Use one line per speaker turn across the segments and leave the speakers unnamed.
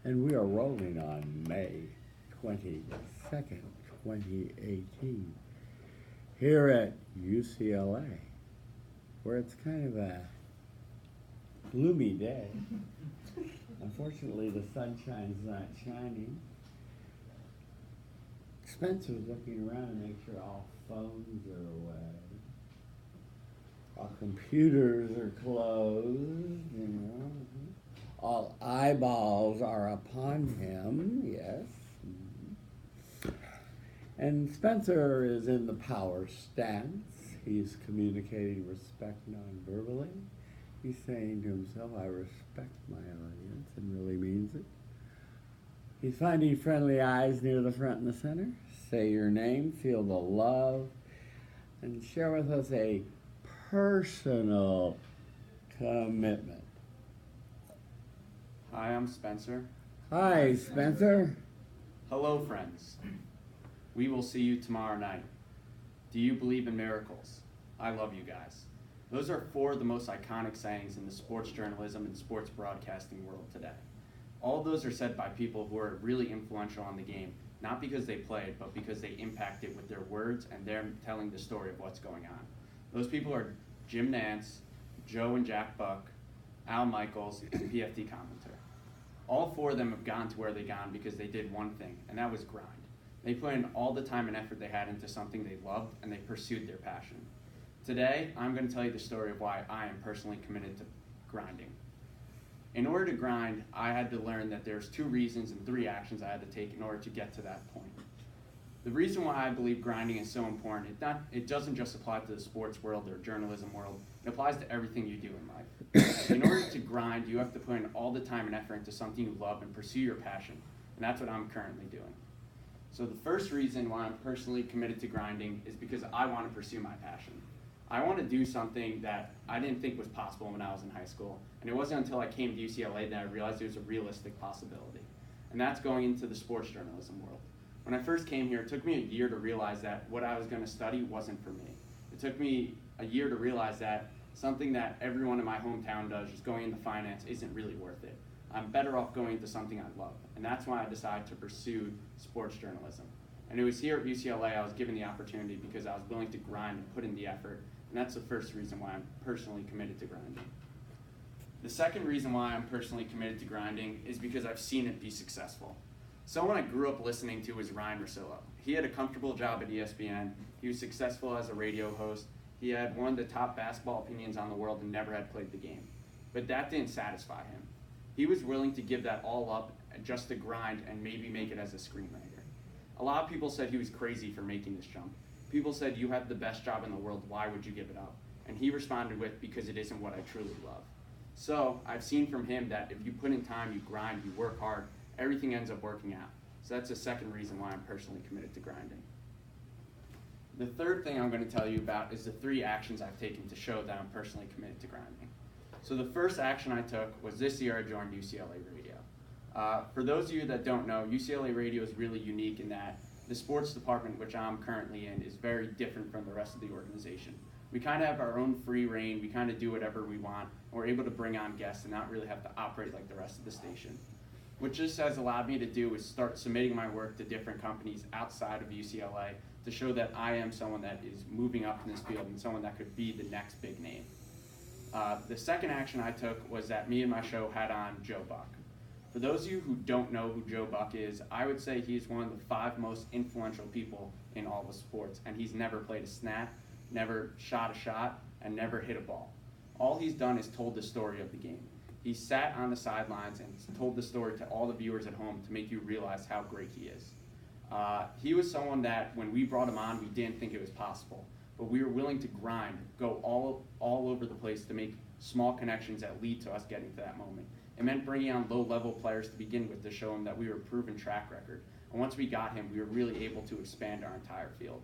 And we are rolling on May 22nd, 2018, here at UCLA, where it's kind of a gloomy day. Unfortunately, the sunshine's not shining. Spencer's looking around to make sure all phones are away. All computers are closed. All eyeballs are upon him, yes. And Spencer is in the power stance. He's communicating respect non-verbally. He's saying to himself, I respect my audience, and really means it. He's finding friendly eyes near the front and the center. Say your name, feel the love, and share with us a personal commitment.
Hi, I'm Spencer.
Hi, Spencer.
Hello, friends. We will see you tomorrow night. Do you believe in miracles? I love you guys. Those are four of the most iconic sayings in the sports journalism and sports broadcasting world today. All of those are said by people who are really influential on the game, not because they played, but because they impact it with their words and they're telling the story of what's going on. Those people are Jim Nantz, Joe and Jack Buck, Al Michaels, and PFT commentator. All four of them have gone to where they gone because they did one thing, and that was grind. They put in all the time and effort they had into something they loved, and they pursued their passion. Today, I'm going to tell you the story of why I am personally committed to grinding. In order to grind, I had to learn that there's 2 reasons and 3 actions I had to take in order to get to that point. The reason why I believe grinding is so important, it doesn't just apply to the sports world or journalism world, it applies to everything you do in life. In order to grind, you have to put in all the time and effort into something you love and pursue your passion, and that's what I'm currently doing. So the first reason why I'm personally committed to grinding is because I want to pursue my passion. I want to do something that I didn't think was possible when I was in high school, and it wasn't until I came to UCLA that I realized it was a realistic possibility, and that's going into the sports journalism world. When I first came here, it took me a year to realize that what I was going to study wasn't for me. It took me a year to realize that something that everyone in my hometown does, just going into finance, isn't really worth it. I'm better off going into something I love, and that's why I decided to pursue sports journalism. And it was here at UCLA I was given the opportunity because I was willing to grind and put in the effort, and that's the first reason why I'm personally committed to grinding. The second reason why I'm personally committed to grinding is because I've seen it be successful. Someone I grew up listening to was Ryan Russillo. He had a comfortable job at ESPN. He was successful as a radio host. He had one of the top basketball opinions on the world and never had played the game. But that didn't satisfy him. He was willing to give that all up just to grind and maybe make it as a screenwriter. A lot of people said he was crazy for making this jump. People said, you have the best job in the world, why would you give it up? And he responded with, because it isn't what I truly love. So I've seen from him that if you put in time, you grind, you work hard, everything ends up working out. So that's the second reason why I'm personally committed to grinding. The third thing I'm going to tell you about is the 3 actions I've taken to show that I'm personally committed to grinding. So the first action I took was this year I joined UCLA Radio. For those of you that don't know, UCLA Radio is really unique in that the sports department, which I'm currently in, is very different from the rest of the organization. We kind of have our own free reign, we kind of do whatever we want, and we're able to bring on guests and not really have to operate like the rest of the station. What this has allowed me to do is start submitting my work to different companies outside of UCLA to show that I am someone that is moving up in this field and someone that could be the next big name. The second action I took was that me and my show had on Joe Buck. For those of you who don't know who Joe Buck is, I would say he's one of the 5 most influential people in all the sports, and he's never played a snap, never shot a shot, and never hit a ball. All he's done is told the story of the game. He sat on the sidelines and told the story to all the viewers at home to make you realize how great he is. He was someone that when we brought him on, we didn't think it was possible, but we were willing to grind, go all over the place to make small connections that lead to us getting to that moment. It meant bringing on low-level players to begin with to show him that we were a proven track record. And once we got him, we were really able to expand our entire field.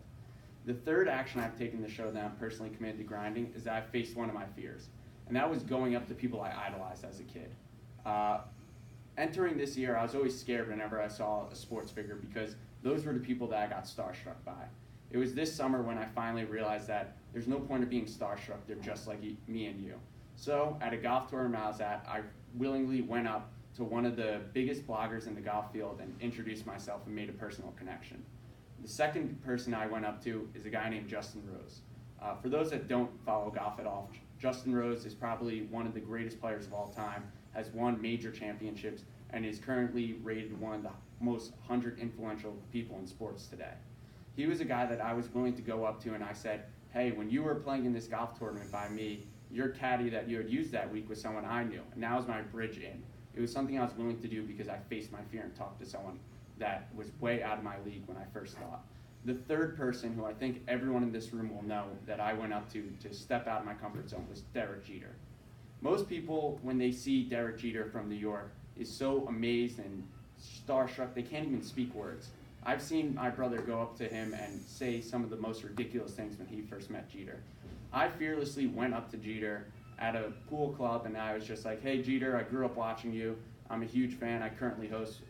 The third action I've taken to show that I'm personally committed to grinding is that I faced one of my fears, and that was going up to people I idolized as a kid. Entering this year, I was always scared whenever I saw a sports figure because those were the people that I got starstruck by. It was this summer when I finally realized that there's no point of being starstruck, they're just like me and you. So at a golf tournament I was at, I willingly went up to one of the biggest bloggers in the golf field and introduced myself and made a personal connection. The second person I went up to is a guy named Justin Rose. For those that don't follow golf at all, Justin Rose is probably one of the greatest players of all time, has won major championships, and is currently rated one of the most 100 influential people in sports today. He was a guy that I was willing to go up to, and I said, hey, when you were playing in this golf tournament by me, your caddy that you had used that week was someone I knew, and that was my bridge in. It was something I was willing to do because I faced my fear and talked to someone that was way out of my league when I first thought. The third person who I think everyone in this room will know that I went up to step out of my comfort zone was Derek Jeter. Most people, when they see Derek Jeter from New York, is so amazed and starstruck they can't even speak words. I've seen my brother go up to him and say some of the most ridiculous things when he first met Jeter. I fearlessly went up to Jeter at a pool club, and I was just like, hey Jeter, I grew up watching you. I'm a huge fan. I currently host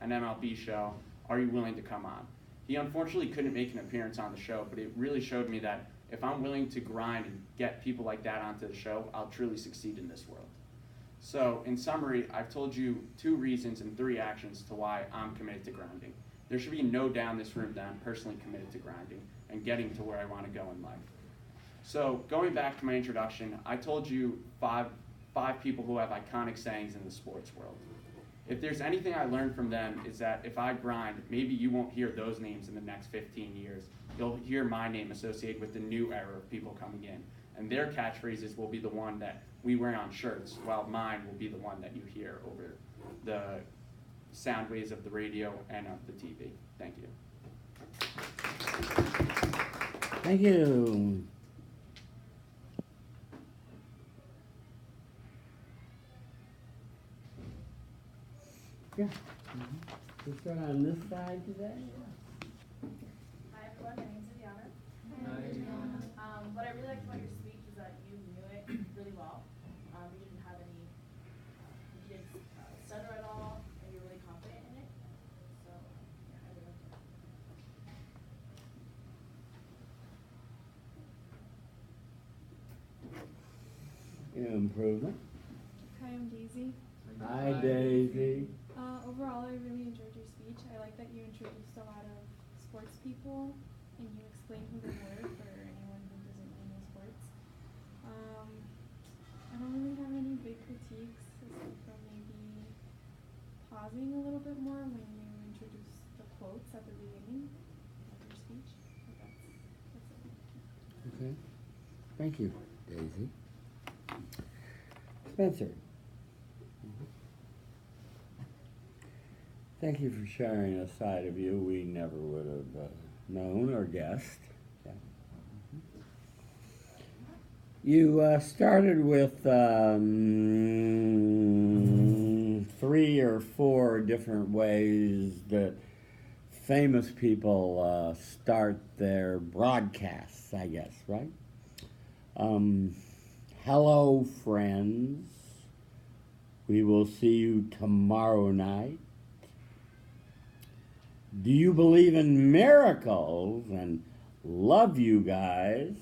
an MLB show. Are you willing to come on? He unfortunately couldn't make an appearance on the show, but it really showed me that if I'm willing to grind and get people like that onto the show, I'll truly succeed in this world. So in summary, I've told you 2 reasons and 3 actions to why I'm committed to grinding. There should be no doubt in this room that I'm personally committed to grinding and getting to where I want to go in life. So going back to my introduction, I told you five people who have iconic sayings in the sports world. If there's anything I learned from them, is that if I grind, maybe you won't hear those names in the next 15 years. You'll hear my name associated with the new era of people coming in. And their catchphrases will be the one that we wear on shirts, while mine will be the one that you hear over the sound waves of the radio and of the TV. Thank you.
Thank you. Yeah. We'll start on this side today.
Hi everyone, my name's Indiana.
Hi.
What I really liked about your speech is that you knew it really well. You didn't have any, you didn't stutter at all, and you're really confident in it. So, yeah, I really liked it.
Improvement.
Hi, I'm Daisy.
Hi, Daisy.
Overall, I really enjoyed your speech. I like that you introduced a lot of sports people and you explained who they were for anyone who doesn't really know sports. I don't really have any big critiques aside from maybe pausing a little bit more when you introduced the quotes at the beginning of your speech. But that's it.
Okay. Thank you, Daisy. Spencer. Thank you for sharing a side of you we never would have known or guessed. Yeah. You started with 3 or 4 different ways that famous people start their broadcasts, I guess, right? Hello, friends. We will see you tomorrow night. Do you believe in miracles? And love you guys.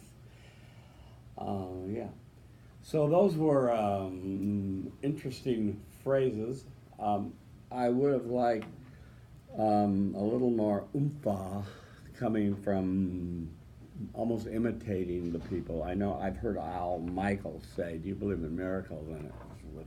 Yeah. So those were interesting phrases. I would have liked a little more oomph coming from almost imitating the people. I know I've heard Al Michaels say, do you believe in miracles? And it was with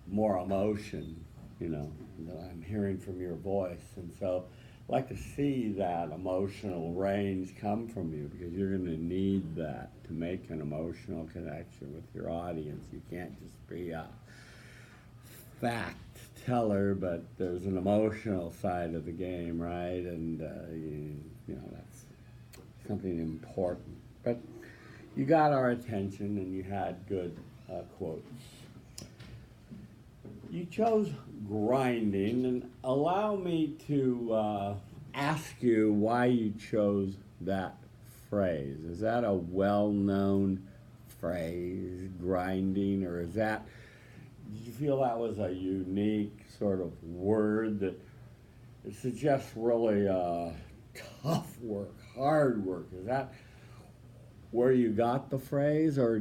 more emotion, you know, that I'm hearing from your voice. And so I'd like to see that emotional range come from you, because you're going to need that to make an emotional connection with your audience. You can't just be a fact teller, but there's an emotional side of the game, right? And, you know, that's something important. But you got our attention and you had good quotes. You chose grinding, and allow me to ask you why you chose that phrase. Is that a well-known phrase, grinding, or is that, did you feel that was a unique sort of word that it suggests really tough work, hard work? Is that where you got the phrase, or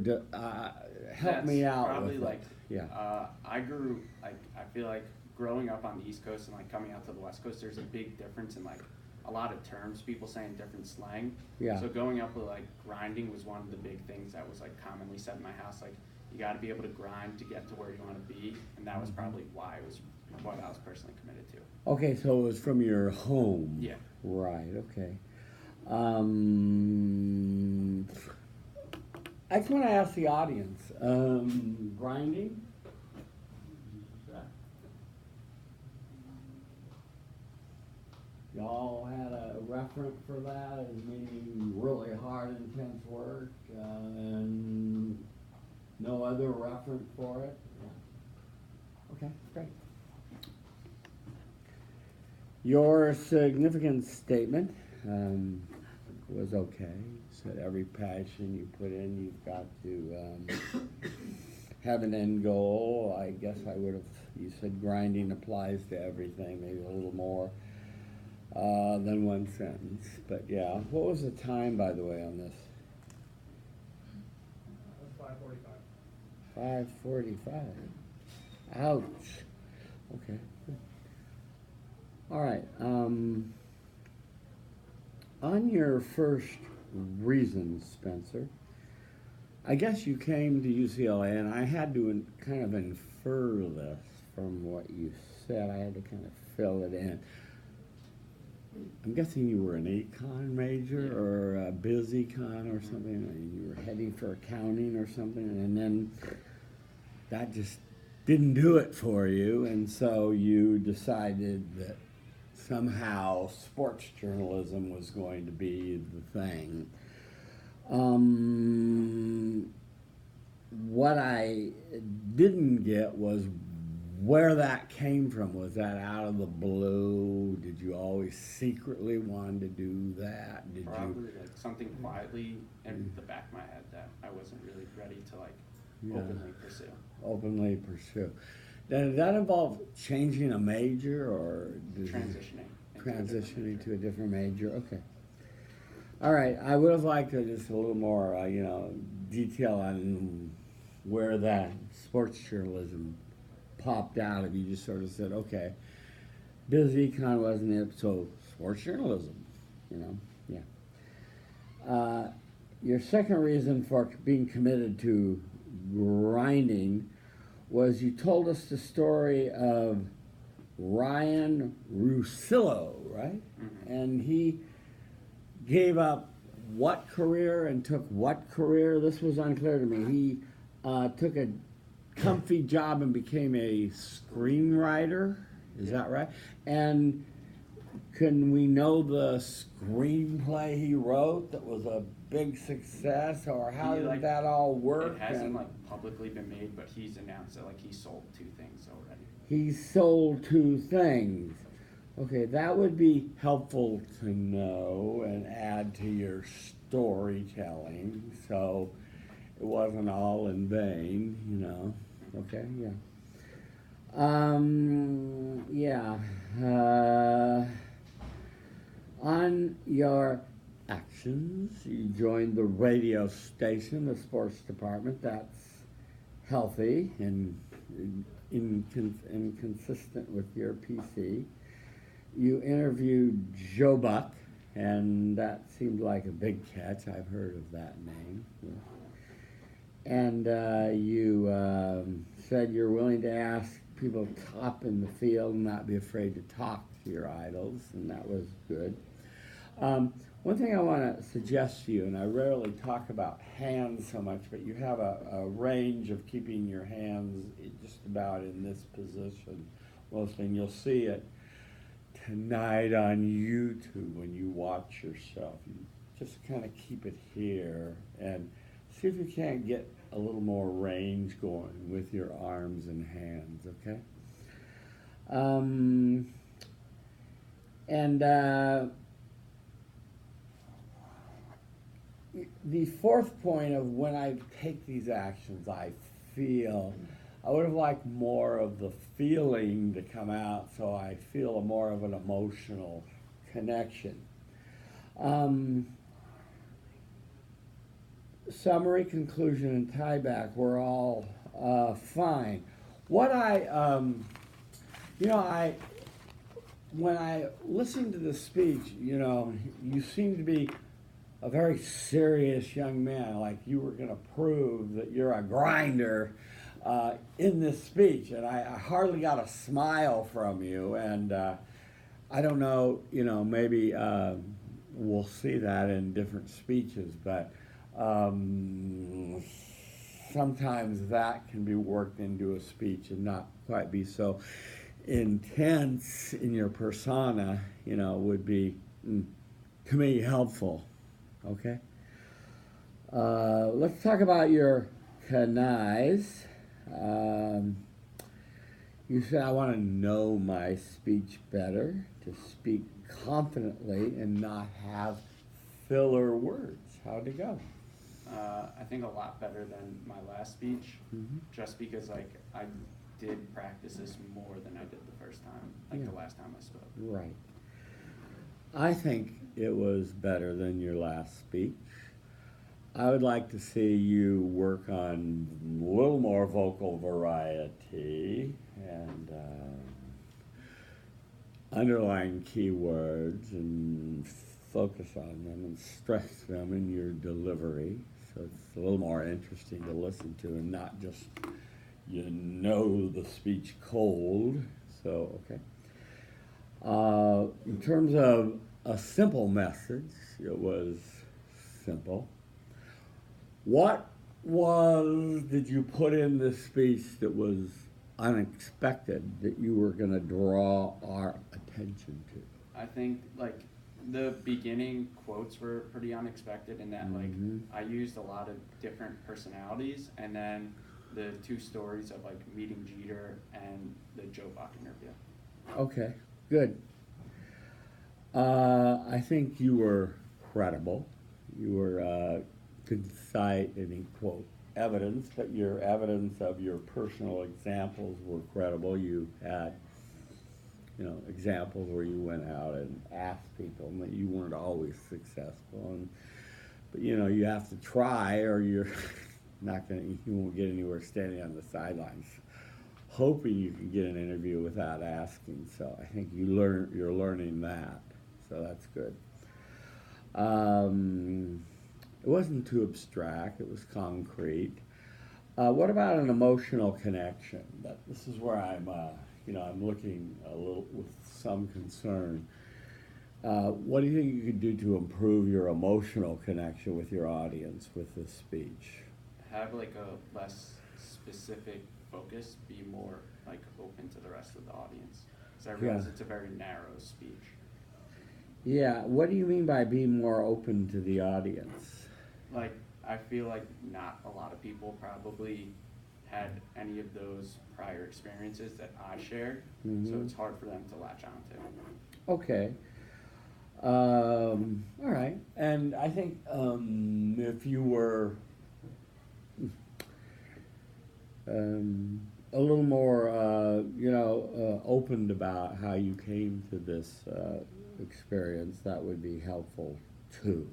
help me out
Probably
with
like
Yeah.
I grew, like, I feel like growing up on the East Coast and like coming out to the West Coast, there's a big difference in like a lot of terms, people saying different slang.
Yeah.
So going up with like grinding was one of the big things that was like commonly said in my house. Like, you got to be able to grind to get to where you want to be, and that was probably why it was what I was personally committed to.
Okay, so it was from your home.
Yeah.
Right. Okay. I just want to ask the audience. Grinding. Y'all had a reference for that as meaning really hard, intense work, and no other reference for it? Yeah. Okay, great. Your significance statement was okay. You said every passion you put in, you've got to have an end goal. I guess I would have, you said grinding applies to everything, maybe a little more than one sentence. But yeah, what was the time, by the way, on this?
5:45.
5:45. Ouch. Okay. All right. On your first reason, Spencer, I guess you came to UCLA, and I had to kind of infer this from what you said. I had to kind of fill it in. I'm guessing you were an econ major or a biz econ or something, and you were heading for accounting or something, and then that just didn't do it for you, and so you decided that somehow sports journalism was going to be the thing. What I didn't get was where that came from. Was that out of the blue? Did you always secretly want to do that? Did
Probably like something quietly in the back of my head that I wasn't really ready to like openly pursue.
Openly pursue. Did that involve changing a major or transitioning to a different major? Okay. All right. I would have liked to just a little more, detail on where that sports journalism popped out. If you just sort of said, okay, biz econ wasn't it, so sports journalism, yeah. Your second reason for being committed to grinding was you told us the story of Ryan Russillo, right?
Mm-hmm.
And he gave up what career and took what career? This was unclear to me. He took a comfy job and became a screenwriter. Is that right? And can we know the screenplay he wrote that was a big success, or how did that all work?
It hasn't publicly been made, but he's announced that he sold 2 things already.
He sold 2 things. Okay, that would be helpful to know and add to your storytelling, so it wasn't all in vain, Okay, yeah. On your actions, you joined the radio station, the sports department. That's healthy and consistent with your PC. You interviewed Joe Buck, and that seemed like a big catch. I've heard of that name. Yeah. And you said you're willing to ask people top in the field and not be afraid to talk to your idols, and that was good. One thing I want to suggest to you, and I rarely talk about hands so much, but you have a range of keeping your hands just about in this position mostly, and you'll see it tonight on YouTube when you watch yourself. You just kind of keep it here and see if you can't get a little more range going with your arms and hands, okay? The fourth point of when I take these actions, I feel, I would have liked more of the feeling to come out, so I feel more of an emotional connection. Summary, conclusion, and tieback were all Fine. What when I listened to the speech, you seem to be a very serious young man, like you were going to prove that you're a grinder in this speech, and I hardly got a smile from you, and I don't know, maybe we'll see that in different speeches, but sometimes that can be worked into a speech and not quite be so intense in your persona, would be, to me, helpful. Okay? Let's talk about your canais. You said, I want to know my speech better, to speak confidently and not have filler words. How'd it go?
I think a lot better than my last speech, just because I did practice this more than I did the first time, the last time I spoke.
Right. I think it was better than your last speech. I would like to see you work on a little more vocal variety and underline keywords and focus on them and stress them in your delivery, so it's a little more interesting to listen to and not just the speech cold. So, okay. In terms of a simple message, it was simple. What did you put in this speech that was unexpected that you were going to draw our attention to?
I think the beginning quotes were pretty unexpected in that I used a lot of different personalities, and then the two stories of meeting Jeter and the Joe Buck interview.
Okay, good. I think you were credible. You were could cite any quote evidence, but your evidence of your personal examples were credible. You had examples where you went out and asked people, and that you weren't always successful. But you have to try, or you're you won't get anywhere standing on the sidelines, hoping you can get an interview without asking. So I think you're learning that. So that's good. It wasn't too abstract. It was concrete. What about an emotional connection? This is where I'm looking a little with some concern. What do you think you could do to improve your emotional connection with your audience with this speech?
Have a less specific focus, be more open to the rest of the audience. Because I realize it's a very narrow speech.
Yeah, what do you mean by being more open to the audience?
I feel like not a lot of people probably had any of those prior experiences that I shared, so it's hard for them to latch onto.
Okay. All right. And I think if you were a little more, opened about how you came to this experience, that would be helpful too.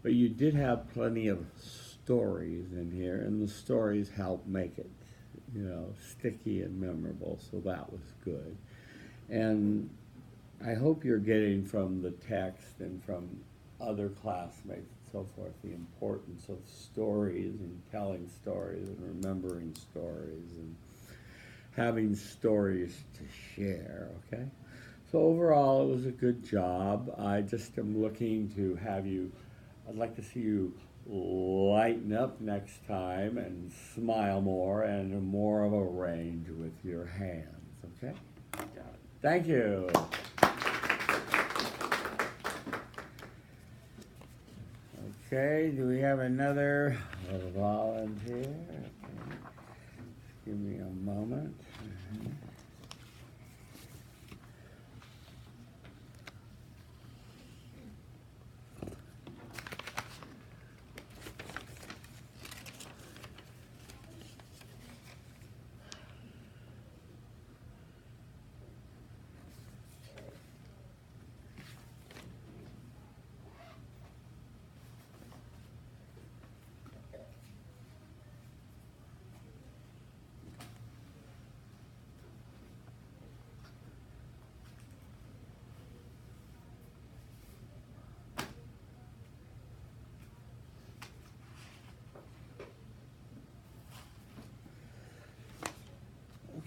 But you did have plenty of stories in here, and the stories help make it, sticky and memorable, so that was good. And I hope you're getting from the text and from other classmates and so forth the importance of stories and telling stories and remembering stories and having stories to share, okay? So overall, it was a good job. I just am looking to have you, I'd like to see you lighten up next time and smile more and more of a range with your hands, okay?
Got it.
Thank you. Okay, do we have another volunteer? Okay. Give me a moment.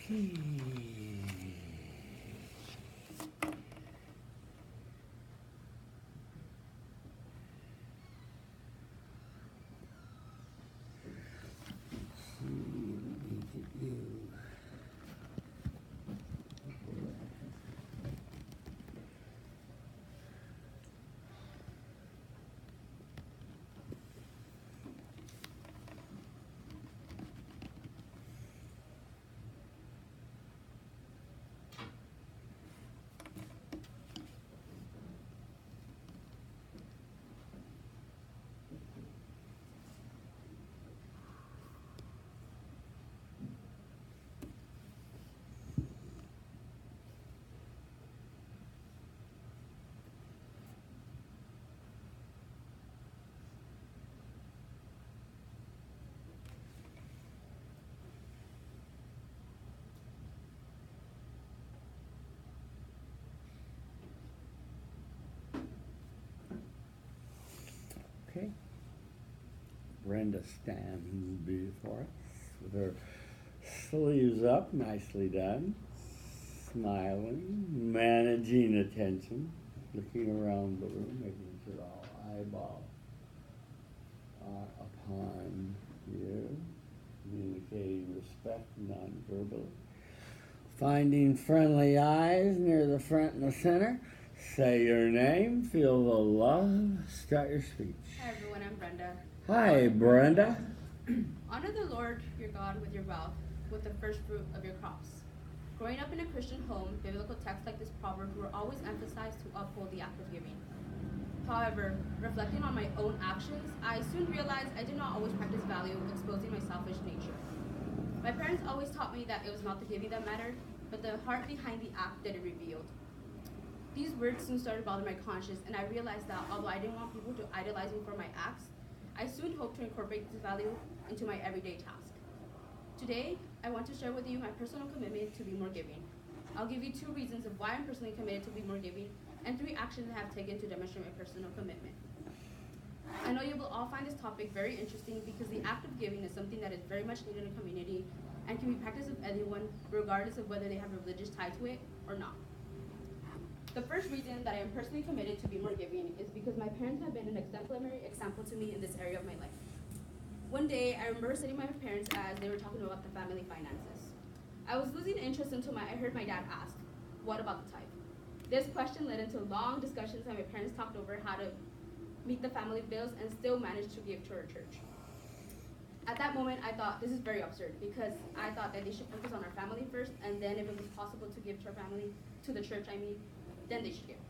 Okay. Brenda stands before us with her sleeves up, nicely done, smiling, managing attention, looking around the room, making sure all eyeballs are upon you, communicating respect non-verbally, finding friendly eyes near the front and the center. Say your name, feel the love, start your speech.
Hi everyone, I'm Brenda.
Hi, Brenda.
Honor the Lord your God with your wealth, with the first fruit of your crops. Growing up in a Christian home, biblical texts like this proverb were always emphasized to uphold the act of giving. However, reflecting on my own actions, I soon realized I did not always practice value, exposing my selfish nature. My parents always taught me that it was not the giving that mattered, but the heart behind the act that it revealed. These words soon started bothering my conscience, and I realized that although I didn't want people to idolize me for my acts, I soon hoped to incorporate this value into my everyday task. Today, I want to share with you my personal commitment to be more giving. I'll give you 2 reasons of why I'm personally committed to be more giving, and 3 actions I have taken to demonstrate my personal commitment. I know you will all find this topic very interesting because the act of giving is something that is very much needed in a community and can be practiced of anyone, regardless of whether they have a religious tie to it or not. The first reason that I am personally committed to be more giving is because my parents have been an exemplary example to me in this area of my life. One day, I remember sitting with my parents as they were talking about the family finances. I was losing interest until I heard my dad ask, "What about the tithe?" This question led into long discussions, and my parents talked over how to meet the family bills and still manage to give to our church. At that moment, I thought this is very absurd because I thought that they should focus on our family first, and then if it was possible to give to our family, to the church, then they should give.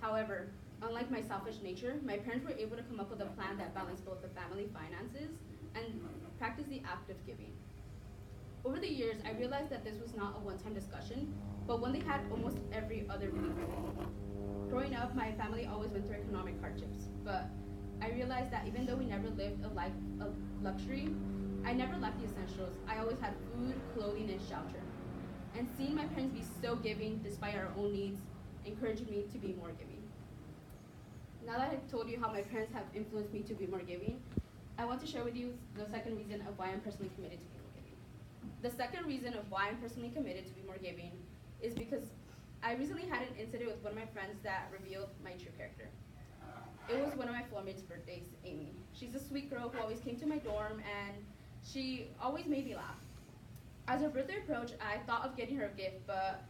However, unlike my selfish nature, my parents were able to come up with a plan that balanced both the family finances and practice the act of giving. Over the years, I realized that this was not a one-time discussion, but one they had almost every other week. Growing up, my family always went through economic hardships, but I realized that even though we never lived a life of luxury, I never lacked the essentials. I always had food, clothing, and shelter. And seeing my parents be so giving despite our own needs encouraged me to be more giving. Now that I've told you how my parents have influenced me to be more giving, I want to share with you the second reason of why I'm personally committed to be more giving. The second reason of why I'm personally committed to be more giving is because I recently had an incident with one of my friends that revealed my true character. It was one of my floormates' birthdays, Amy. She's a sweet girl who always came to my dorm, and she always made me laugh. As her birthday approached, I thought of getting her a gift, but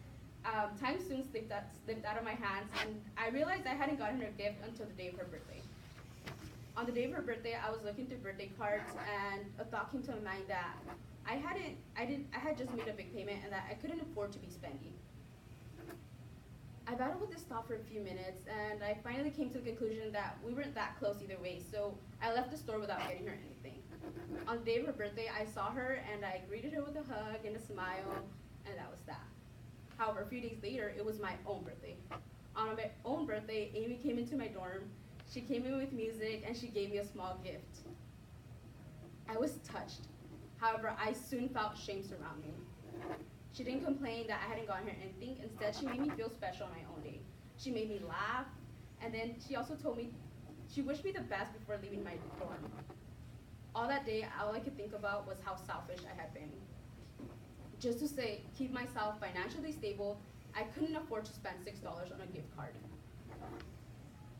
time soon slipped out of my hands, and I realized I hadn't gotten her a gift until the day of her birthday. On the day of her birthday, I was looking through birthday cards, and a thought came to my mind that I had just made a big payment and that I couldn't afford to be spending. I battled with this thought for a few minutes, and I finally came to the conclusion that we weren't that close either way, so I left the store without getting her anything. On the day of her birthday, I saw her, and I greeted her with a hug and a smile, and that was that. However, a few days later, it was my own birthday. On my own birthday, Amy came into my dorm. She came in with music, and she gave me a small gift. I was touched. However, I soon felt shame surrounding me. She didn't complain that I hadn't gotten her anything. Instead, she made me feel special on my own day. She made me laugh, and then she also told me, she wished me the best before leaving my dorm. All that day, all I could think about was how selfish I had been. just to say, keep myself financially stable, I couldn't afford to spend $6 on a gift card.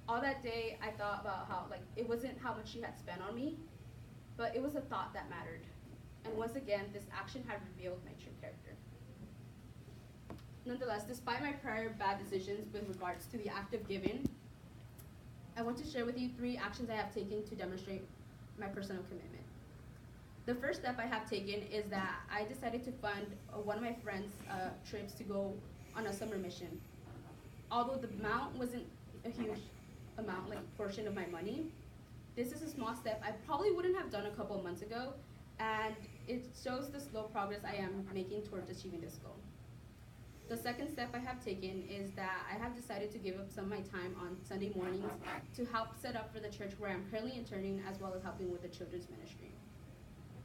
All that day, I thought about how, like, it wasn't how much she had spent on me, but it was a thought that mattered. And once again, this action had revealed my true character. Nonetheless, despite my prior bad decisions with regards to the act of giving, I want to share with you 3 actions I have taken to demonstrate my personal commitment. The first step I have taken is that I decided to fund one of my friends' trips to go on a summer mission. Although the amount wasn't a huge amount, like portion of my money, this is a small step I probably wouldn't have done a couple of months ago, and it shows the slow progress I am making towards achieving this goal. The second step I have taken is that I have decided to give up some of my time on Sunday mornings to help set up for the church where I'm currently interning, as well as helping with the children's ministry.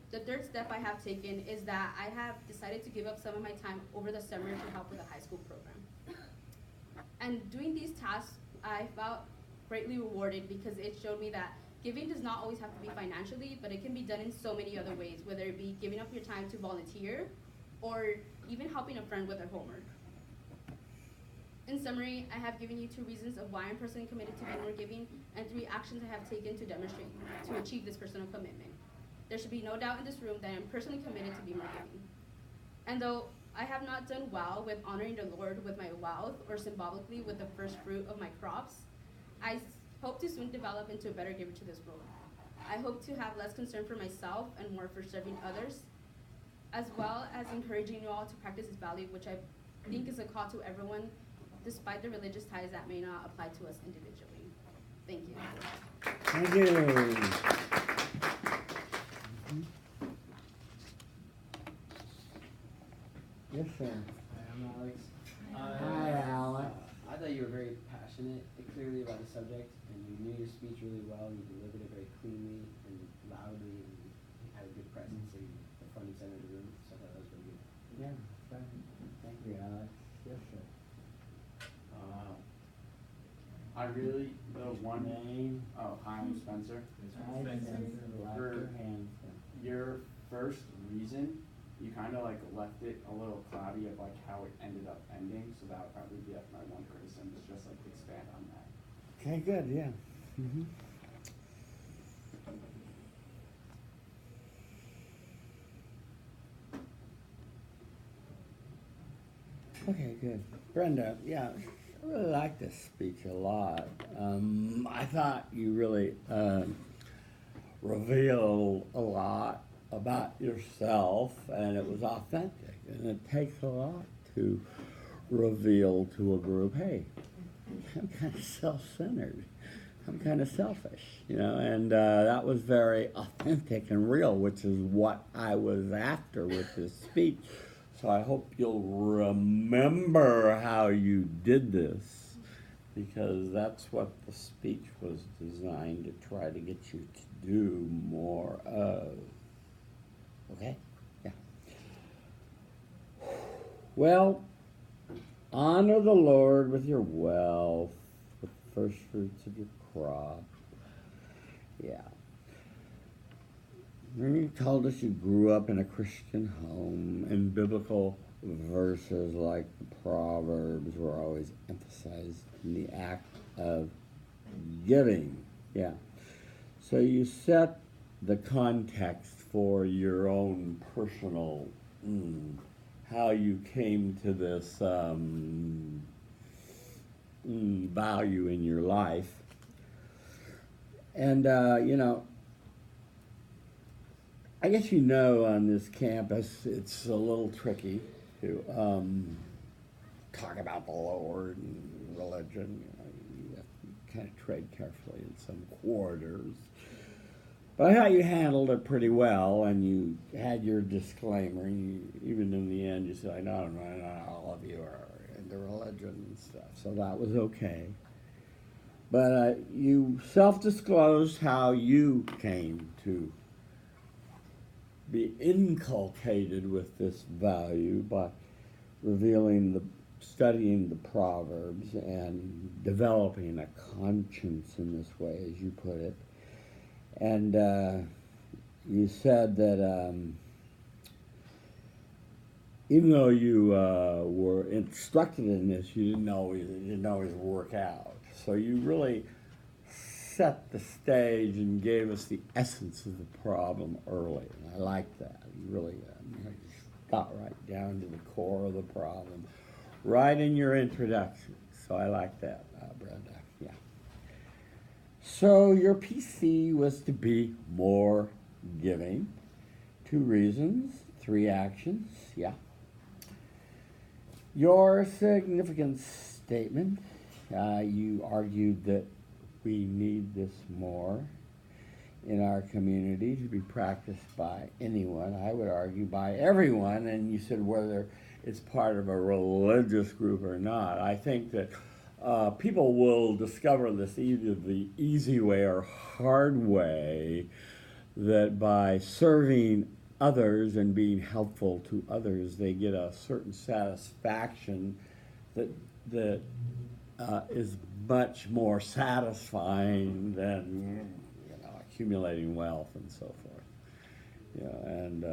The third step I have taken is that I have decided to give up some of my time over the summer to help with a high school program. And doing these tasks, I felt greatly rewarded because it showed me that giving does not always have to be financially, but it can be done in so many other ways, whether it be giving up your time to volunteer or even helping a friend with their homework. In summary, I have given you 2 reasons of why I'm personally committed to being more giving, and 3 actions I have taken to demonstrate to achieve this personal commitment. There should be no doubt in this room that I am personally committed to be more giving. And though I have not done well with honoring the Lord with my wealth or symbolically with the first fruit of my crops, I hope to soon develop into a better giver to this world. I hope to have less concern for myself and more for serving others, as well as encouraging you all to practice this value, which I think is a call to everyone, despite the religious ties that may not apply to us individually. Thank you.
Thank you. Yes, sir.
Hi, I'm Alex.
Hi, Alex.
I thought you were very passionate and clearly about the subject, and you knew your speech really well, and you delivered it very cleanly and loudly, and you had a good presence, so you were the front and center of the room, so I thought that was really good.
Yeah, thank you, Alex. Yes, sir.
I really, the one,
Name?
oh, hi, I'm Spencer.
Hi, Spencer. Laughter Hanson.
Your first reason, you kind of like left it a little cloudy of like how it ended up ending, so that would probably be my one reason, is just like expand on that.
Okay, good, yeah. Mm-hmm. Okay, good. Brenda, yeah, I really liked this speech a lot. I thought you really revealed a lot about yourself, and it was authentic. And it takes a lot to reveal to a group, hey, I'm kind of self-centered. I'm kind of selfish, you know, and that was very authentic and real, which is what I was after with this speech. So I hope you'll remember how you did this, because that's what the speech was designed to try to get you to do more of. Okay? Yeah. Well, honor the Lord with your wealth, with the first fruits of your crop. Yeah. And you told us you grew up in a Christian home, and biblical verses like the Proverbs were always emphasized in the act of giving. Yeah. So you set the context for your own personal, how you came to this value in your life. And, you know, I guess you know on this campus it's a little tricky to talk about the Lord and religion. You know, you have to kind of tread carefully in some quarters. But I thought you handled it pretty well, and you had your disclaimer. Even in the end, you said, no, all of you are into religion and stuff. So that was okay. But you self-disclosed how you came to be inculcated with this value by studying the Proverbs and developing a conscience in this way, as you put it. And you said that even though you were instructed in this, it didn't always work out. So you really set the stage and gave us the essence of the problem early. And I like that. You really got right down to the core of the problem, right in your introduction. So I like that, Brenda. Yeah. So your PC was to be more giving. 2 reasons, 3 actions. Yeah. Your significance statement, you argued that we need this more in our community to be practiced by anyone. I would argue by everyone, and you said whether it's part of a religious group or not. I think that people will discover this either the easy way or hard way, that by serving others and being helpful to others, they get a certain satisfaction that is much more satisfying than accumulating wealth and so forth. And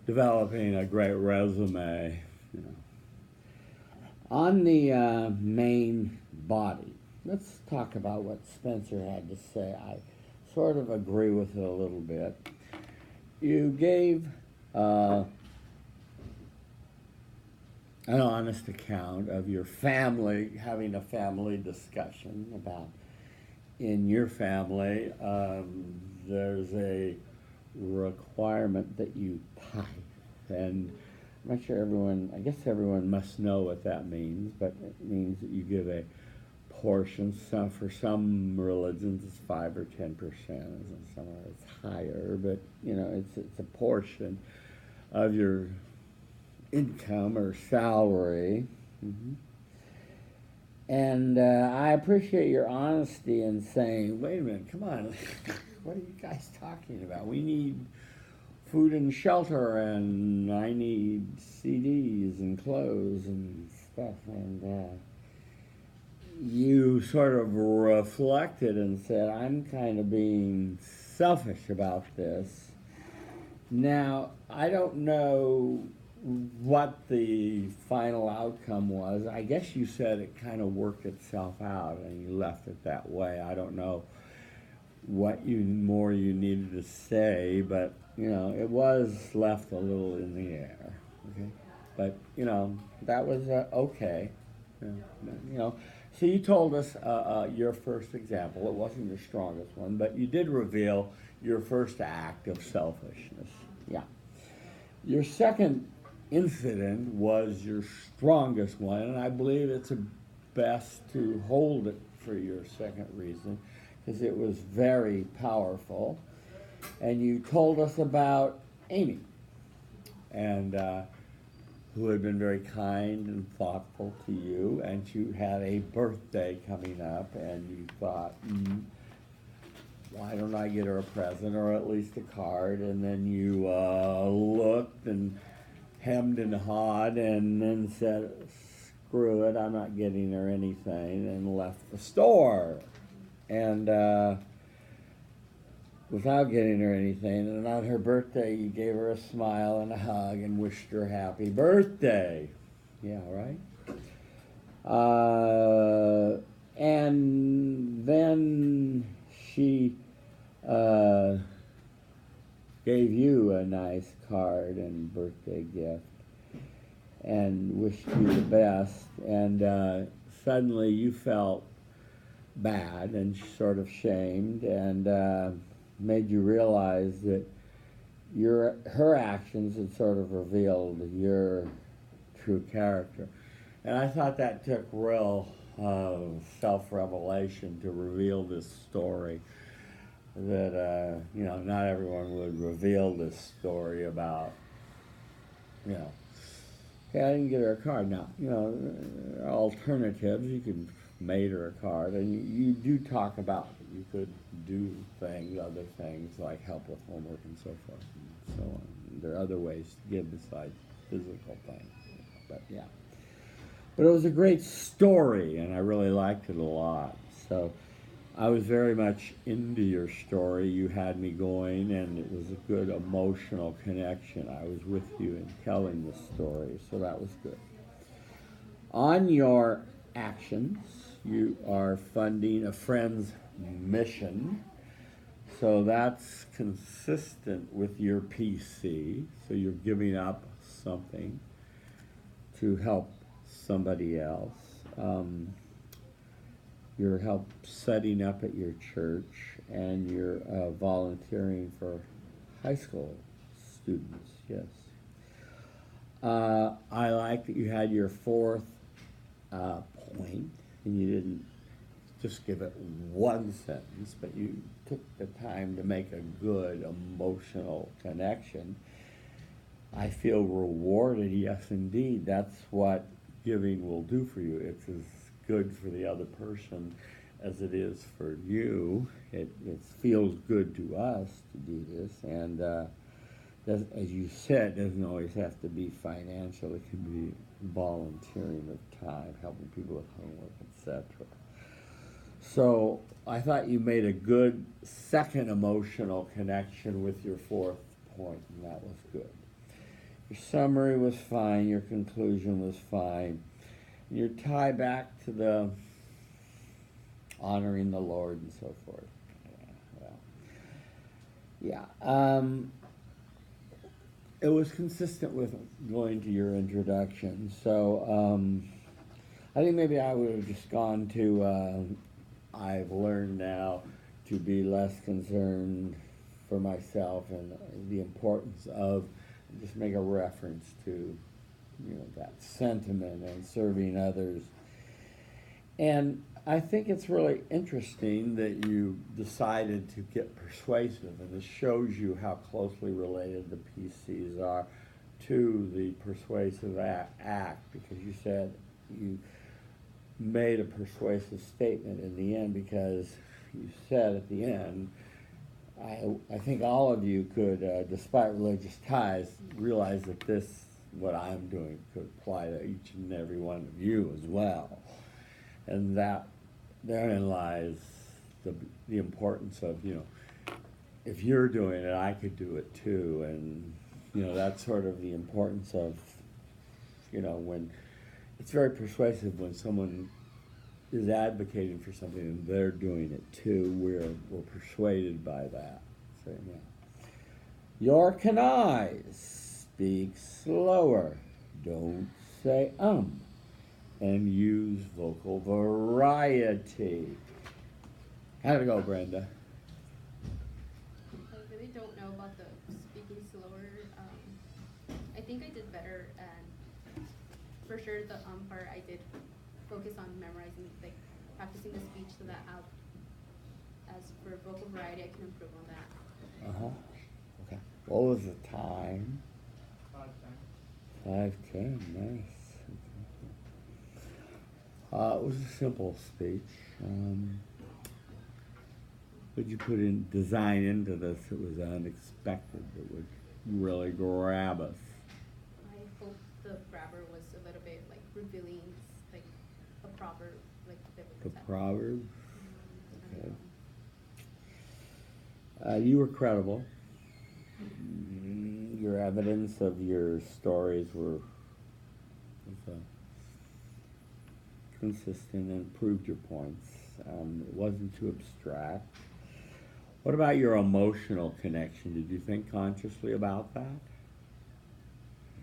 developing a great resume. On the main body, let's talk about what Spencer had to say. I sort of agree with it a little bit. You gave an honest account of your family, having a family discussion about, in your family, there's a requirement that you tithe. And I'm not sure I guess everyone must know what that means, but it means that you give a portion. For some religions it's 5 or 10%, and somewhere it's higher, but it's a portion of your income or salary. And I appreciate your honesty in saying, wait a minute, come on, what are you guys talking about? We need food and shelter, and I need CDs and clothes and stuff. And you sort of reflected and said, I'm kind of being selfish about this. Now, I don't know what the final outcome was. I guess you said it kind of worked itself out and you left it that way. I don't know what more you needed to say, but it was left a little in the air. Okay, but that was okay. So you told us your first example. It wasn't your strongest one, but you did reveal your first act of selfishness. Yeah. Your second incident was your strongest one, and I believe it's best to hold it for your second reason, because it was very powerful. And you told us about Amy, and who had been very kind and thoughtful to you, and she had a birthday coming up, and you thought, why don't I get her a present, or at least a card? And then you looked and hemmed and hawed, and then said, screw it, I'm not getting her anything, and left the store. And without getting her anything, and on her birthday you gave her a smile and a hug and wished her happy birthday. Yeah, right? And then she gave you a nice card and birthday gift and wished you the best, and suddenly you felt bad and sort of shamed, and made you realize that her actions had sort of revealed your true character. And I thought that took real self-revelation to reveal this story, that not everyone would reveal this story about, hey, I didn't get her a card. Now, there are alternatives. You could made her a card, and you do talk about that you could do other things like help with homework and so forth and so on. There are other ways to give besides physical things, but yeah. But it was a great story, and I really liked it a lot. So I was very much into your story. You had me going, and it was a good emotional connection. I was with you in telling the story, so that was good. On your actions, you are funding a friend's mission, so that's consistent with your PC. So you're giving up something to help somebody else. You're help setting up at your church, and you're volunteering for high school students. Yes. I like that you had your fourth point, and you didn't just give it one sentence, but you took the time to make a good emotional connection. I feel rewarded. Yes, indeed. That's what giving will do for you. It's as good for the other person as it is for you. It feels good to us to do this, and as you said, doesn't always have to be financial. It can be volunteering of time, helping people with homework, etc. So I thought you made a good second emotional connection with your fourth point, and that was good. Your summary was fine. Your conclusion was fine. Your tie back to the honoring the Lord and so forth. It was consistent with going to your introduction. So I think maybe I would have just gone to, I've learned now to be less concerned for myself and the importance of, just make a reference to, that sentiment and serving others. And I think it's really interesting that you decided to get persuasive, and this shows you how closely related the PCs are to the persuasive act, because you said you made a persuasive statement in the end, because you said at the end, I think all of you could, despite religious ties, realize that what I'm doing could apply to each and every one of you as well. And that therein lies the importance of, if you're doing it, I could do it too. And, that's sort of the importance of, when it's very persuasive when someone is advocating for something and they're doing it too. We're persuaded by that. So, yeah. Your canise, speak slower. Don't say and use vocal variety. How'd it go, Brenda?
I really don't know about the speaking slower. I think I did better, and for sure the part I did focus on memorizing, like practicing the speech, so that as for vocal variety, I can improve on that.
Okay. What was the time? 5:10. 5:10. Nice. It was a simple speech. Would you put in design into this that was unexpected, that would really grab us?
I hope the grabber was a little bit like revealing, like a proverb, like biblical
The
text.
proverb?
I don't
Okay. You were credible. Your evidence of your stories was consistent and proved your points. It wasn't too abstract. What about your emotional connection? Did you think consciously about that?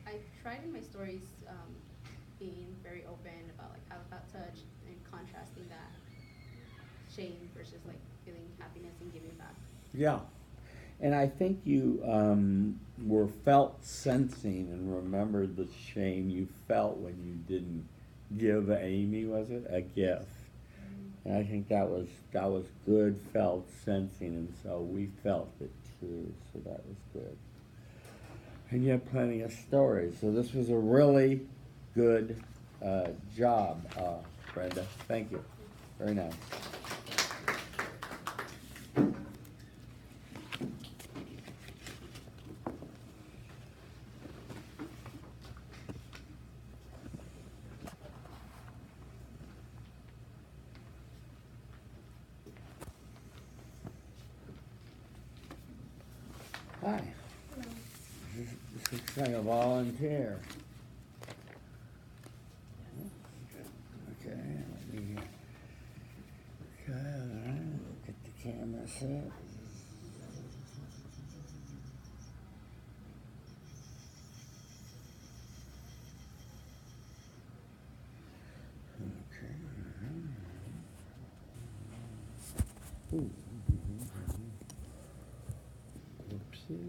I tried in my stories being very open about like how I felt touched and contrasting that shame versus like feeling happiness and giving back.
Yeah. And I think you were felt sensing and remembered the shame you felt when you didn't give Amy, was it, a gift. And I think that was good felt sensing, and so we felt it too, so that was good. And you have plenty of stories, so this was a really good job, Brenda. Thank you. Very nice. Hi.
Hello.
This looks like a volunteer. Okay, let me okay, all right. Get the camera set. Okay. Ooh. Whoopsie.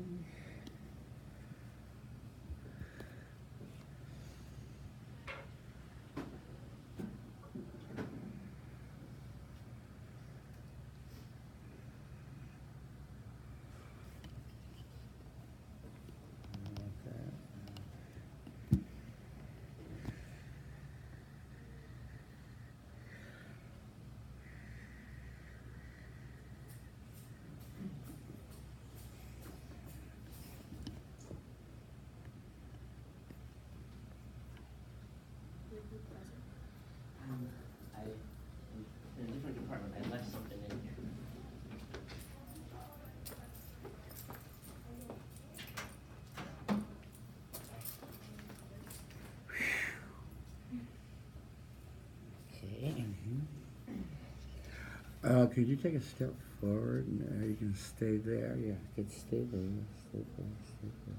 I, in a different department, I left something in here.
Okay. Could you take a step forward and you can stay there? Yeah, you can stay there. Stay there. Stay there.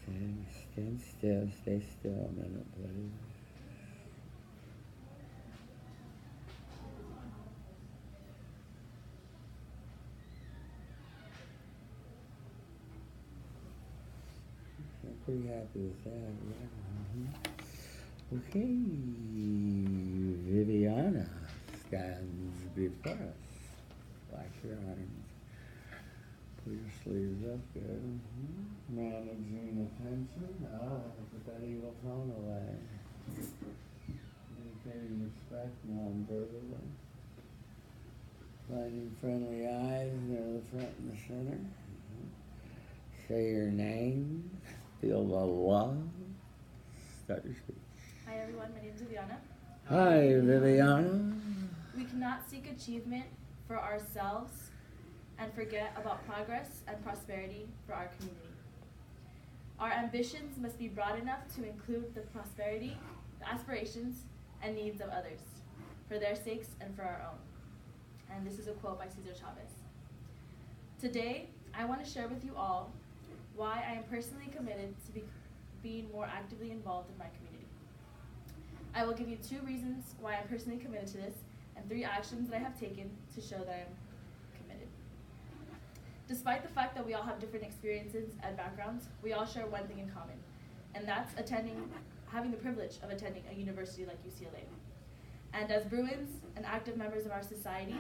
Okay, stand still. Stay still a minute, please. I'm pretty happy with that. Yeah. Okay, Viviana stands before us. Flash your arms. Pull your sleeves up, good. Managing attention. Put that evil tone away. Communicating respect non-verbally. Finding friendly eyes near the front and the center. Say your name. Feel the love. Start your speech.
Hi everyone, my name is Juliana.
Hi, Viviana.
We cannot seek achievement for ourselves and forget about progress and prosperity for our community. Our ambitions must be broad enough to include the prosperity, the aspirations, and needs of others, for their sakes and for our own. And this is a quote by Cesar Chavez. Today, I want to share with you all why I am personally committed to being more actively involved in my community. I will give you 2 reasons why I'm personally committed to this, and 3 actions that I have taken to show that I'm committed. Despite the fact that we all have different experiences and backgrounds, we all share one thing in common, and that's having the privilege of attending a university like UCLA. And as Bruins and active members of our society,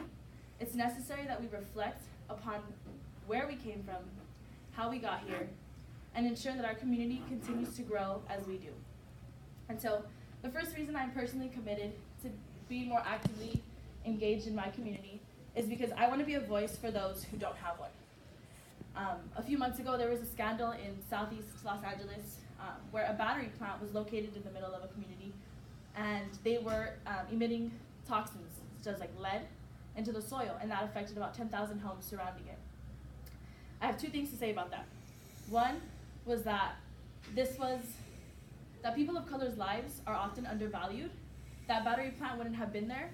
it's necessary that we reflect upon where we came from, how we got here, and ensure that our community continues to grow as we do. And so, the first reason I'm personally committed to being more actively engaged in my community is because I want to be a voice for those who don't have one. A few months ago, there was a scandal in Southeast Los Angeles where a battery plant was located in the middle of a community, and they were emitting toxins, such as like lead, into the soil, and that affected about 10,000 homes surrounding it. I have 2 things to say about that. One was that people of color's lives are often undervalued. That battery plant wouldn't have been there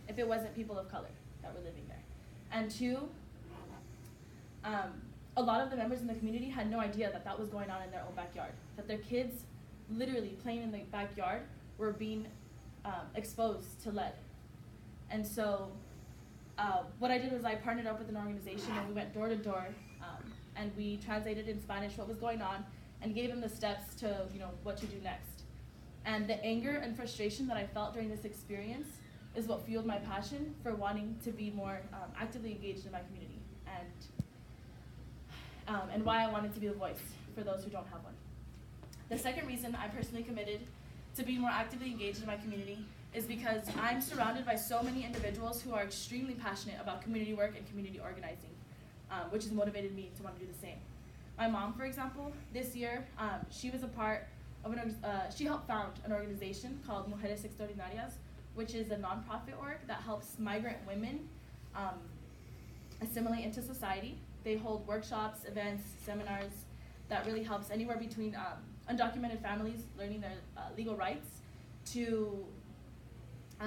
if it wasn't people of color that were living there. And 2, a lot of the members in the community had no idea that that was going on in their own backyard, that their kids literally playing in the backyard were being exposed to lead. And so what I did was I partnered up with an organization, and we went door to door, and we translated in Spanish what was going on and gave them the steps to, what to do next. And the anger and frustration that I felt during this experience is what fueled my passion for wanting to be more actively engaged in my community, and why I wanted to be a voice for those who don't have one. The second reason I'm personally committed to be more actively engaged in my community is because I'm surrounded by so many individuals who are extremely passionate about community work and community organizing, which has motivated me to want to do the same. My mom, for example, this year, she was a part of she helped found an organization called Mujeres Extraordinarias, which is a nonprofit org that helps migrant women assimilate into society. They hold workshops, events, seminars that really helps anywhere between undocumented families learning their legal rights to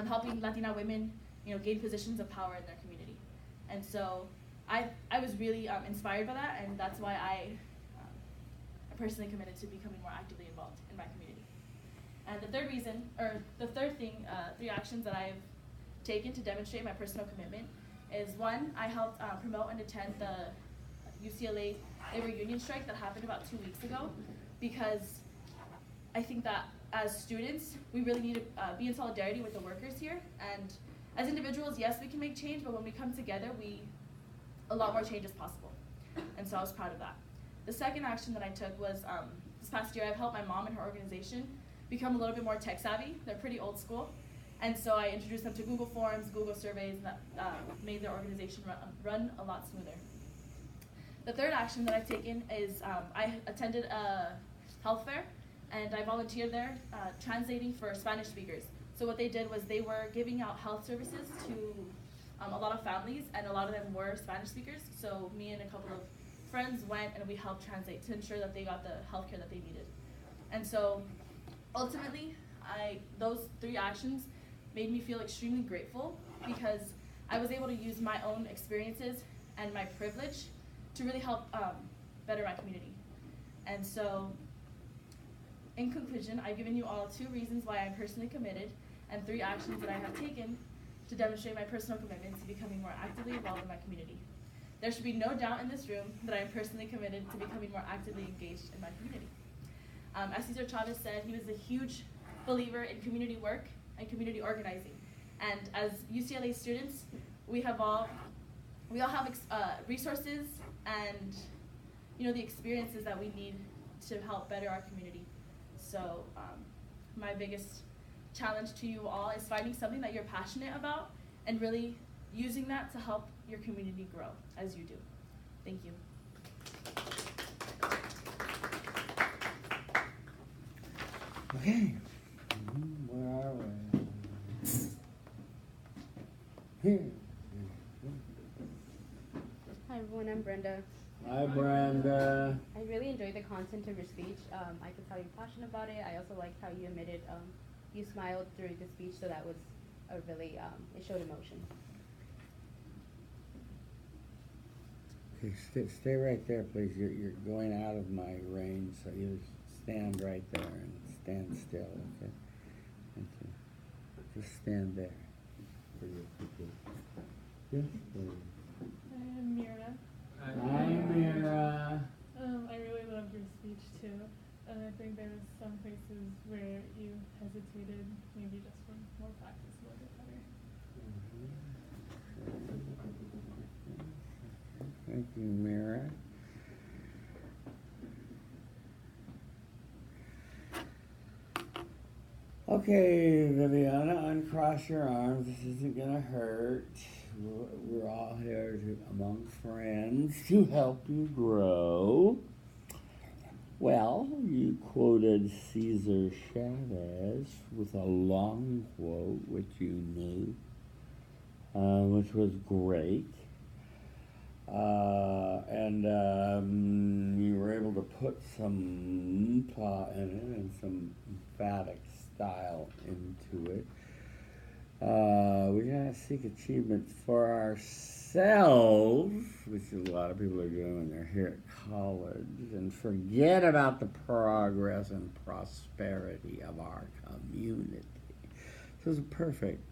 helping Latina women, gain positions of power in their community. And so I was really inspired by that, and that's why I personally committed to becoming more actively involved in my community. And the third reason, or the third thing, 3 actions that I've taken to demonstrate my personal commitment is, 1, I helped promote and attend the UCLA labor union strike that happened about 2 weeks ago, because I think that as students, we really need to be in solidarity with the workers here. And as individuals, yes, we can make change, but when we come together, a lot more change is possible. And so I was proud of that. The second action that I took was, this past year, I've helped my mom and her organization become a little bit more tech savvy. They're pretty old school. And so I introduced them to Google Forms, Google surveys, and that made their organization run a lot smoother. The third action that I've taken is I attended a health fair, and I volunteered there translating for Spanish speakers. So what they did was they were giving out health services to a lot of families, and a lot of them were Spanish speakers. So me and a couple of friends went and we helped translate to ensure that they got the health care that they needed. And so ultimately, those 3 actions made me feel extremely grateful, because I was able to use my own experiences and my privilege to really help better my community. And so, in conclusion, I've given you all 2 reasons why I'm personally committed, and 3 actions that I have taken to demonstrate my personal commitment to becoming more actively involved in my community. There should be no doubt in this room that I am personally committed to becoming more actively engaged in my community. As Cesar Chavez said, he was a huge believer in community work and community organizing. And as UCLA students, we all have resources and the experiences that we need to help better our community. So my biggest challenge to you all is finding something that you're passionate about and really using that to help your community grow as you do. Thank you.
Okay, where are we? Here.
Hi everyone, I'm Brenda.
Hi, Brenda.
I really enjoyed the content of your speech. I could tell you're passionate about it. I also liked how you admitted you smiled through the speech, so that was a really, it showed emotion.
Okay, stay right there, please. You're going out of my range, so you stand right there and stand still, okay? Thank you. Just stand there for your people. Yes, please.
I'm Mira.
Hi, Mira.
I really loved your speech too. I think there was some places where you hesitated, maybe just for more practice, a little bit better.
Thank you, Mira. Okay, Viviana, uncross your arms. This isn't gonna hurt. We're all here among friends to help you grow. Well, you quoted Cesar Chavez with a long quote, which you knew, which was great. And you were able to put some thought in it and some emphatic style into it. We gotta seek achievement for ourselves, which a lot of people are doing when they're here at college, and forget about the progress and prosperity of our community. This is a perfect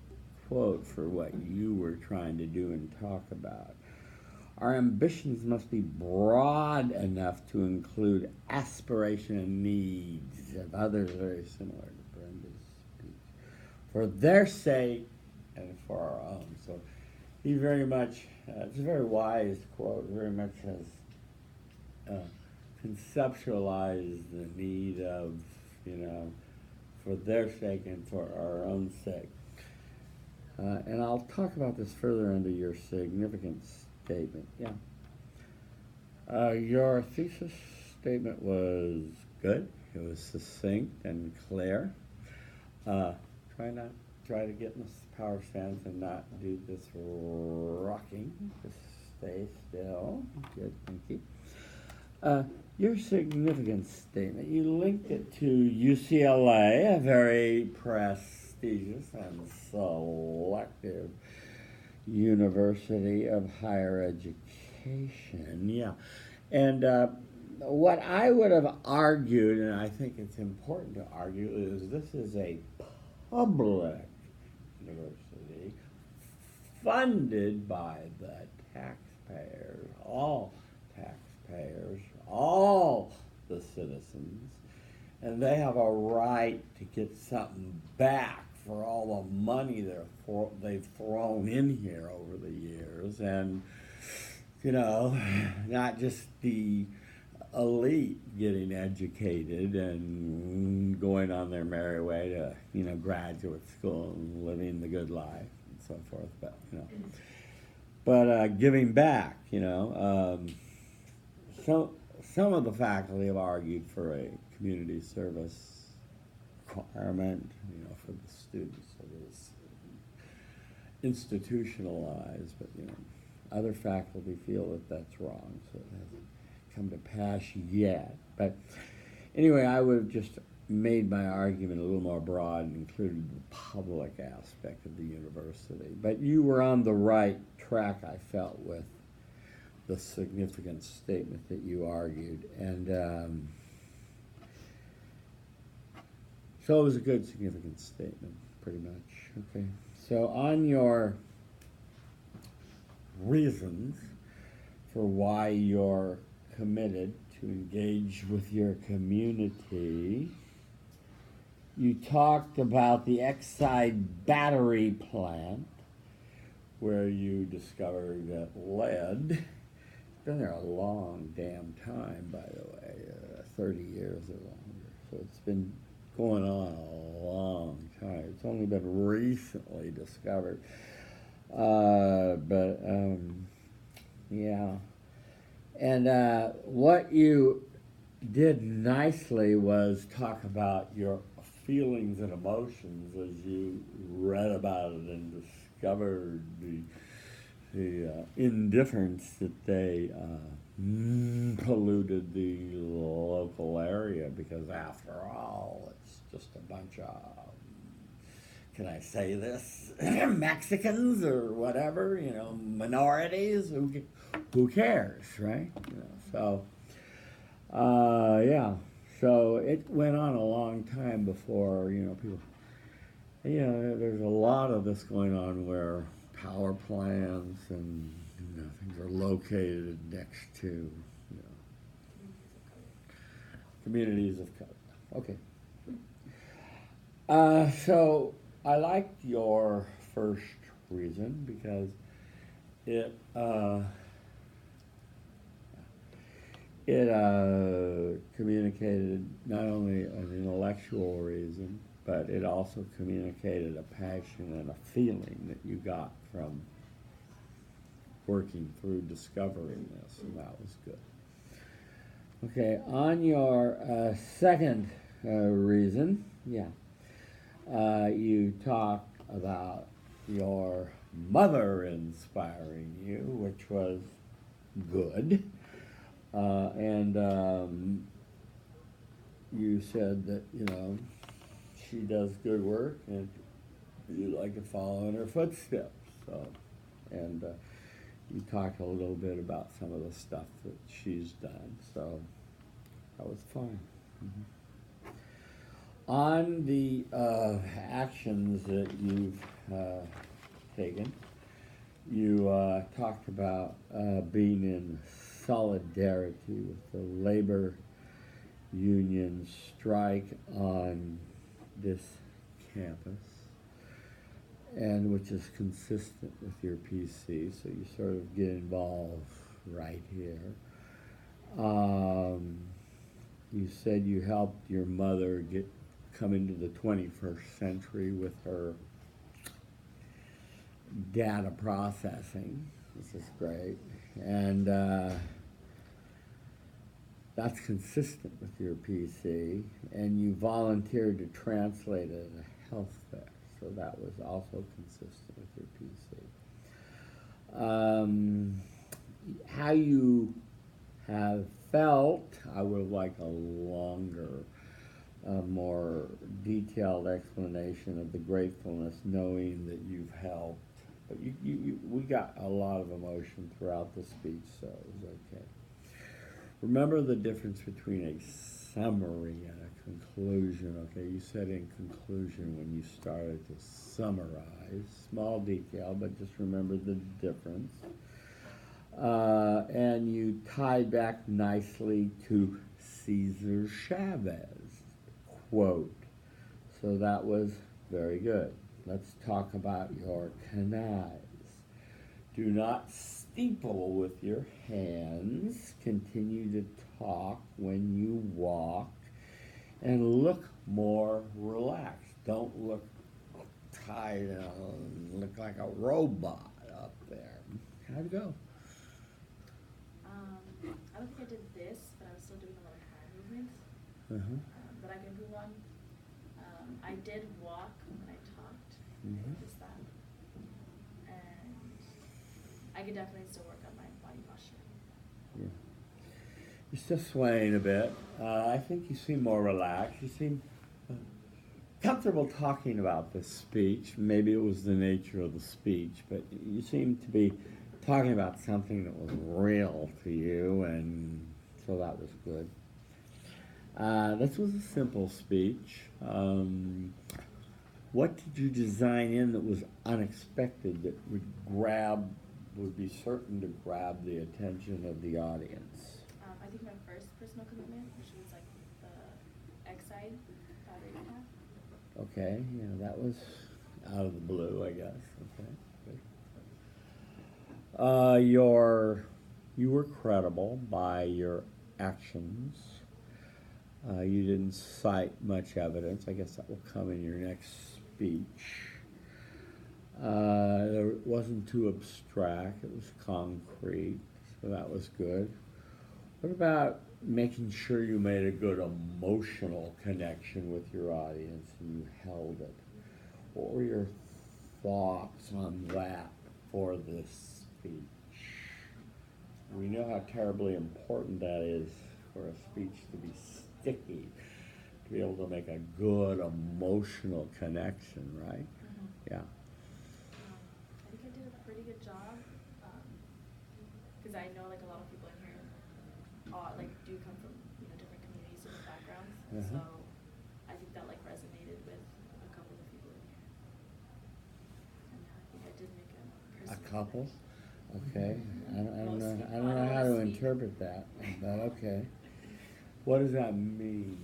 quote for what you were trying to do and talk about. Our ambitions must be broad enough to include aspiration and needs of others very similar to Brenda's speech, for their sake and for our own. So he very much, it's a very wise quote, very much has conceptualized the need of, for their sake and for our own sake. And I'll talk about this further under your significance statement. Yeah. Your thesis statement was good. It was succinct and clear. Try not try to get in the power stance and not do this rocking. Just stay still. Good, thank you. Your significance statement, you linked it to UCLA, a very prestigious and selective university of higher education. Yeah. And what I would have argued, and I think it's important to argue, is this is a public university funded by the taxpayers, all taxpayers, all the citizens, and they have a right to get something back for all the money they've thrown in here over the years, and not just the elite getting educated and going on their merry way to graduate school and living the good life and so forth, but giving back. Some of the faculty have argued for a community service requirement, for the students, so that it's institutionalized, but other faculty feel that that's wrong, so it hasn't come to pass yet. But anyway, I would have just made my argument a little more broad and included the public aspect of the university. But you were on the right track, I felt, with the significant statement that you argued. And so it was a good significant statement, pretty much. Okay. So on your reasons for why you're committed to engage with your community, you talked about the Exide battery plant, where you discovered that lead, it's been there a long damn time, by the way, 30 years or longer, so it's been going on a long time. It's only been recently discovered. Yeah. And what you did nicely was talk about your feelings and emotions as you read about it and discovered the indifference that they polluted the local area, because after all, it's just a bunch of, can I say this, Mexicans or whatever, minorities, who cares, right? So it went on a long time before, people, there's a lot of this going on where power plants and things are located next to communities of color. Okay. So I liked your first reason because it communicated not only an intellectual reason, but it also communicated a passion and a feeling that you got from working through discovering this, and that was good. Okay, on your second reason, you talked about your mother inspiring you, which was good. And you said that, she does good work and you'd like to follow in her footsteps. So, and you talked a little bit about some of the stuff that she's done. So that was fun. Mm-hmm. On the actions that you've taken, you talked about being in solidarity with the labor union strike on this campus, and which is consistent with your PC, so you sort of get involved right here. You said you helped your mother come into the 21st century with her data processing. This is great. And that's consistent with your PC. And you volunteered to translate at a health fair. So so that was also consistent with your PC. How you have felt, I would like a longer, more detailed explanation of the gratefulness, knowing that you've helped. But we got a lot of emotion throughout the speech, so it was okay. Remember the difference between a summary and a conclusion, okay? You said in conclusion when you started to summarize, small detail, but just remember the difference. And you tied back nicely to Cesar Chavez quote. So that was very good. Let's talk about your canals. Do not steeple with your hands. Continue to talk when you walk. And look more relaxed. Don't look tired and look like a robot up there. How'd it go?
I don't think I did this, but I was still doing a lot of hand movements that I can improve on. I did walk when I talked, just that. And I could definitely still work on my body posture.
Yeah. You're still swaying a bit. I think you seem more relaxed. You seem comfortable talking about this speech. Maybe it was the nature of the speech, but you seem to be talking about something that was real to you, and so that was good. This was a simple speech. What did you design in that was unexpected, that would be certain to grab the attention of the audience?
I think my first personal commitment, which was like the X-side battery pack.
Okay, yeah, that was out of the blue, I guess. Okay, good. You were credible by your actions. You didn't cite much evidence. I guess that will come in your next speech. It wasn't too abstract. It was concrete, so that was good. What about making sure you made a good emotional connection with your audience and you held it? What were your thoughts on that for this speech? We know how terribly important that is for a speech to be sticky, to be able to make a good emotional connection, right? Yeah.
I think I did a pretty good job, because I know like a lot of people in here do come from different communities, different backgrounds. So I think that like resonated with a couple of people in here, and I think I did make a
A
personal
couple?
connection.
Okay. I don't know
Mostly.
how to
Mostly.
interpret that, but okay. What does that mean?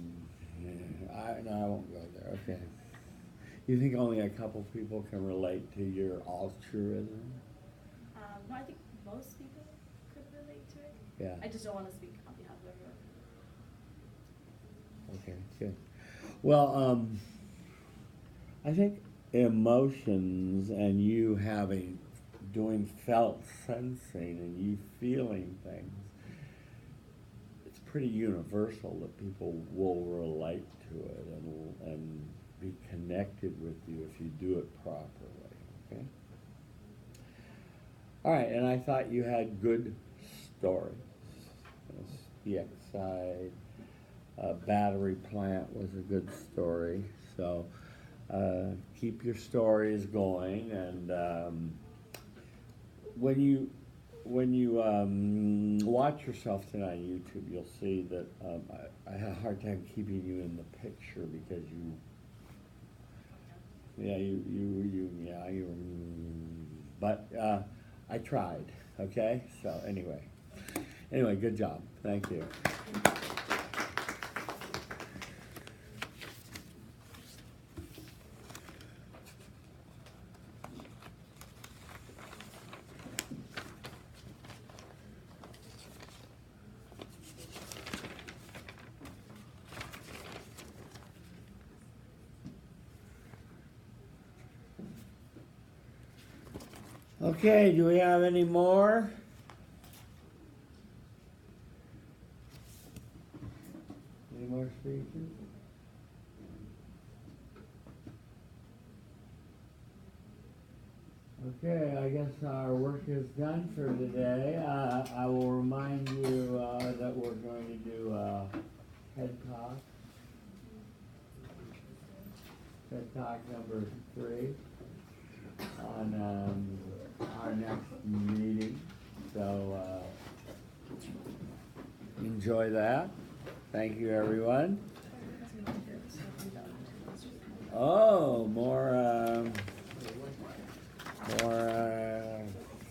I won't go there. Okay. You think only a couple people can relate to your altruism?
No, I think most people could relate to it.
Yeah.
I just don't want to speak on behalf of everyone.
Okay, good. Well, I think emotions and you doing felt sensing and you feeling things, it's pretty universal that people will relate to it and be connected with you if you do it properly, okay? All right, and I thought you had good stories. The X-side battery plant was a good story, so keep your stories going, and when you watch yourself tonight on YouTube, you'll see that I had a hard time keeping you in the picture because but I tried, okay? So anyway, good job. Thank you. Okay, do we have any more? Any more speakers? Okay, I guess our work is done for today. I will remind you that we're going to do head talk. Head talk number 3 on our next meeting. So enjoy that. Thank you, everyone. Oh, more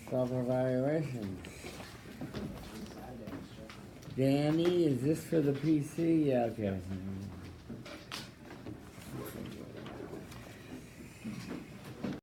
self-evaluations. Danny, is this for the PC? Yeah, okay.